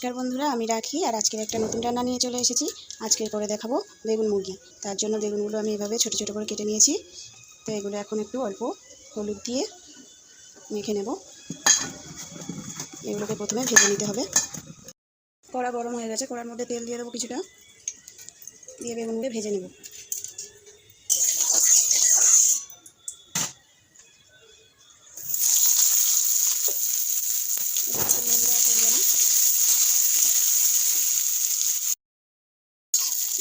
নমস্কার বন্ধুরা, আমি রাখি আর আজকের একটা নতুন রান্না নিয়ে চলে এসেছি। আজকে করে দেখাবো বেগুন মুরগি। তার জন্য বেগুনগুলো আমি এভাবে ছোট ছোট করে কেটে নিয়েছি। তো এগুলো এখন একটু অল্প হলুদ দিয়ে মেখে নেব। এগুলোকে প্রথমে ভেজে নিতে হবে। কড়া গরম হয়ে গেছে, কড়ার মধ্যে তেল দিয়ে দেবো কিছুটা, দিয়ে বেগুনগুলো ভেজে নেব।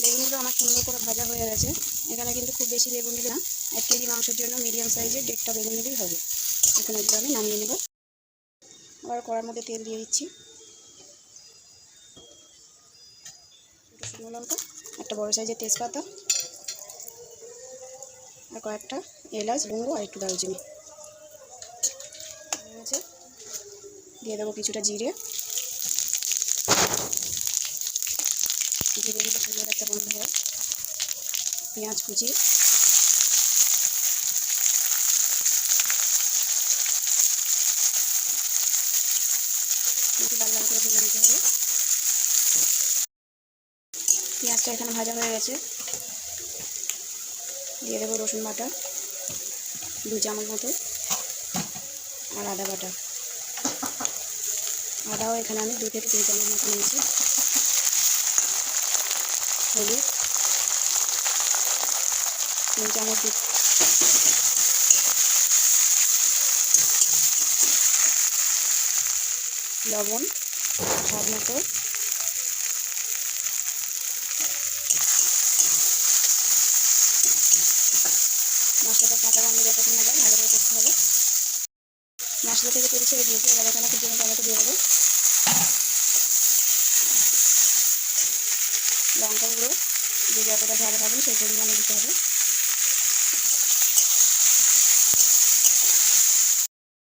বেগুনগুলো আমার সুন্দর করে ভাজা হয়ে গেছে। এখানে কিন্তু খুব বেশি বেগুন দিলে না, 1 কেজি মাংসের জন্য মিডিয়াম সাইজের 1.5টা বেগুন দিলেই হবে। এখন এগুলো আমি নামিয়ে নেব। আবার কড়ার মধ্যে তেল দিয়ে দিচ্ছি, দুটো শুকনো লঙ্কা, একটা বড় সাইজের তেজপাতা আর কয়েকটা এলাচ, লবঙ্গ আর একটু দারুচিনি দিয়ে দেবো। কিছুটা জিরে, জিরে দিলে সুন্দর একটা গন্ধ হয়। পেঁয়াজ কুচি, লাল লাল করে ভেজে নিতে হবে। পেঁয়াজটা এখানে ভাজা হয়ে গেছে। দিয়ে দেবো রসুন বাটা 2 চামচ মতো আর আদা বাটা। আদাও এখানে আমি 2 থেকে 3 চামচ মতো নিয়েছি। হলুদ 3 চামচ, লবণ স্বাদ মতো, মশলাটা কাঁচা গন্ধ যতক্ষণ না যায় ভালো করে করতে হবে। মশলা থেকে তেল ছেড়ে দিয়েছি, এবার এখানে কিছু টমেটো দিয়ে দেবো। লঙ্কা গুঁড়ো যে যতটা ঝাল খাবেন সেই পরিমাণে দিতে হবে।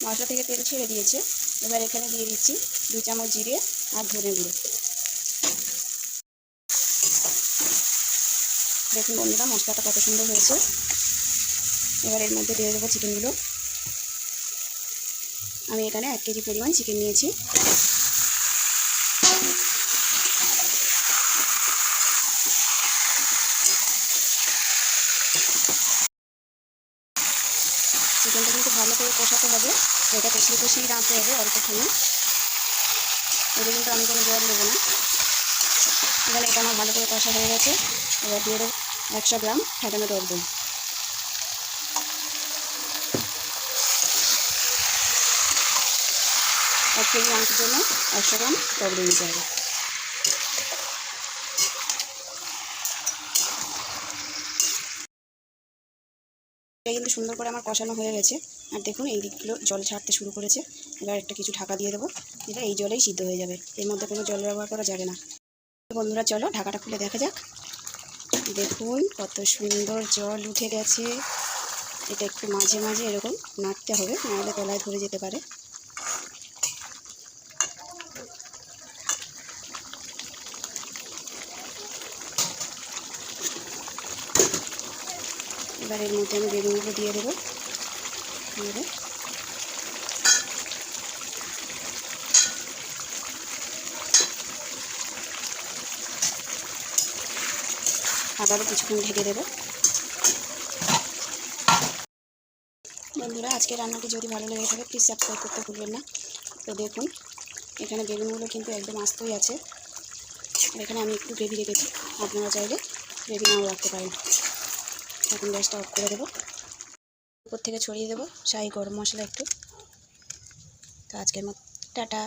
মশলা থেকে তেল ছেড়ে দিয়েছে, এবার এখানে দিয়ে দিচ্ছি 2 চামচ জিরে আর ধনে গুঁড়ো। দেখুন বন্ধুরা, মশলাটা কত সুন্দর হয়েছে। এবার এর মধ্যে দিয়ে দেবো চিকেনগুলো। আমি এখানে 1 কেজি পরিমাণ চিকেন নিয়েছি। চিকেনটা কিন্তু ভালো করে কষাতে হবে, এটা কষিয়ে রাখতে হবে অল্পক্ষণে। এটা কিন্তু আমি কোনো জল দেবো না। এখানে এটা আমার ভালো করে কষা হয়ে গেছে। এবার দিয়ে দেবো 100 গ্রাম ফ্যাটানো টক দই। এক কেজি মাংসের জন্য 100 গ্রাম টক দই নিতে হবে। এটা কিন্তু সুন্দর করে আমার কষানো হয়ে গেছে। আর দেখুন এই দিকগুলো জল ছাড়তে শুরু করেছে। এবার একটা কিছু ঢাকা দিয়ে দেবো, যেটা এই জলেই সিদ্ধ হয়ে যাবে। এর মধ্যে কোনো জল ব্যবহার করা যাবে না। বন্ধুরা চলো ঢাকাটা খুলে দেখা যাক। দেখুন কত সুন্দর জল উঠে গেছে। এটা একটু মাঝে মাঝে এরকম নাড়তে হবে, নাহলে তলায় ধরে যেতে পারে। এবার এর মধ্যে আমি বেগুনগুলো দিয়ে দেবো। আবারও কিছুক্ষণ ঢেকে দেবো। বন্ধুরা আজকে রান্নাটি যদি ভালো লেগে থাকে প্লিজ সাবস্ক্রাইব করতে ভুলবেন না। তো দেখুন এখানে বেগুনগুলো কিন্তু একদম আস্তই আছে। এখানে আমি একটু গ্রেভি রেখেছি, আপনারা চাইলে গ্রেভি নাও রাখতে পারেন। এখন গ্যাসটা অফ করে দেবো। উপর থেকে ছড়িয়ে দেবো শাহি গরম মশলা একটু। তো আজকের মতো টাটা।